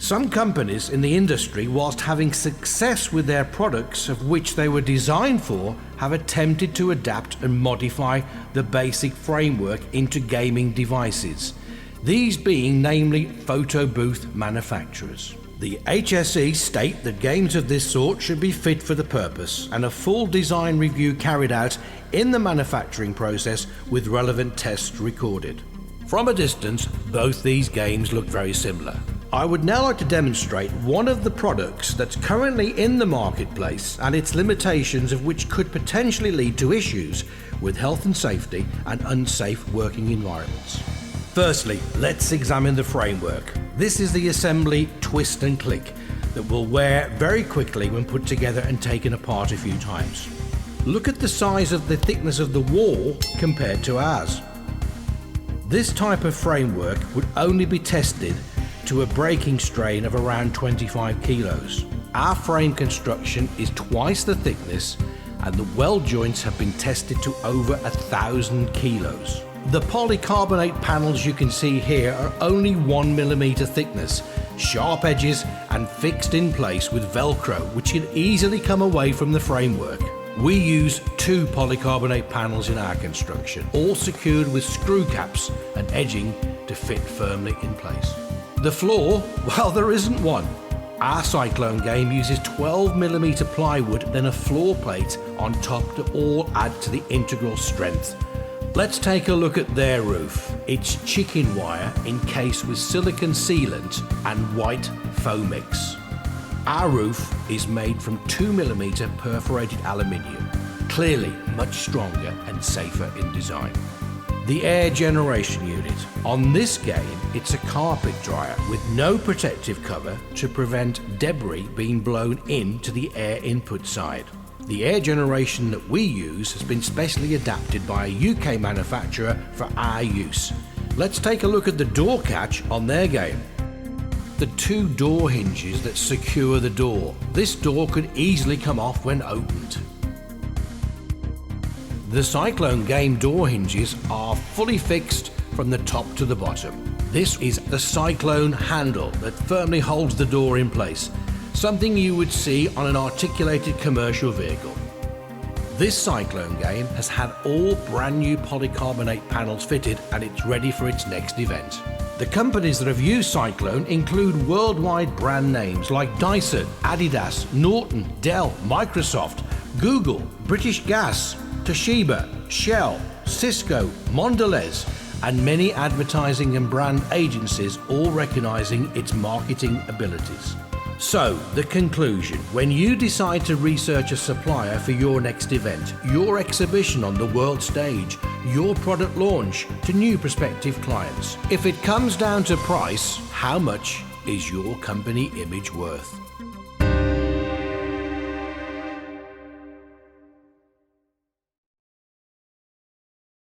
Some companies in the industry, whilst having success with their products of which they were designed for, have attempted to adapt and modify the basic framework into gaming devices, these being namely photo booth manufacturers. The HSE state that games of this sort should be fit for the purpose, and a full design review carried out in the manufacturing process with relevant tests recorded. From a distance, both these games look very similar. I would now like to demonstrate one of the products that's currently in the marketplace and its limitations of which could potentially lead to issues with health and safety and unsafe working environments. Firstly, let's examine the framework. This is the assembly twist and click that will wear very quickly when put together and taken apart a few times. Look at the size of the thickness of the wall compared to ours. This type of framework would only be tested to a breaking strain of around 25 kilos. Our frame construction is twice the thickness, and the weld joints have been tested to over 1,000 kilos. The polycarbonate panels you can see here are only 1 millimeter thickness, sharp edges and fixed in place with Velcro, which can easily come away from the framework. We use 2 polycarbonate panels in our construction, all secured with screw caps and edging to fit firmly in place. The floor, well, there isn't one. Our Cyclone game uses 12mm plywood, then a floor plate on top to all add to the integral strength. Let's take a look at their roof. It's chicken wire encased with silicon sealant and white foam mix. Our roof is made from 2mm perforated aluminium, clearly much stronger and safer in design. The air generation unit. On this game, it's a carpet dryer with no protective cover to prevent debris being blown into the air input side. The air generation that we use has been specially adapted by a UK manufacturer for our use. Let's take a look at the door catch on their game. The 2 door hinges that secure the door. This door could easily come off when opened. The Cyclone game door hinges are fully fixed from the top to the bottom. This is the Cyclone handle that firmly holds the door in place, something you would see on an articulated commercial vehicle. This Cyclone game has had all brand new polycarbonate panels fitted, and it's ready for its next event. The companies that have used Cyclone include worldwide brand names like Dyson, Adidas, Norton, Dell, Microsoft, Google, British Gas, Toshiba, Shell, Cisco, Mondelez, and many advertising and brand agencies, all recognizing its marketing abilities. So, the conclusion: when you decide to research a supplier for your next event, your exhibition on the world stage, your product launch to new prospective clients, if it comes down to price, how much is your company image worth?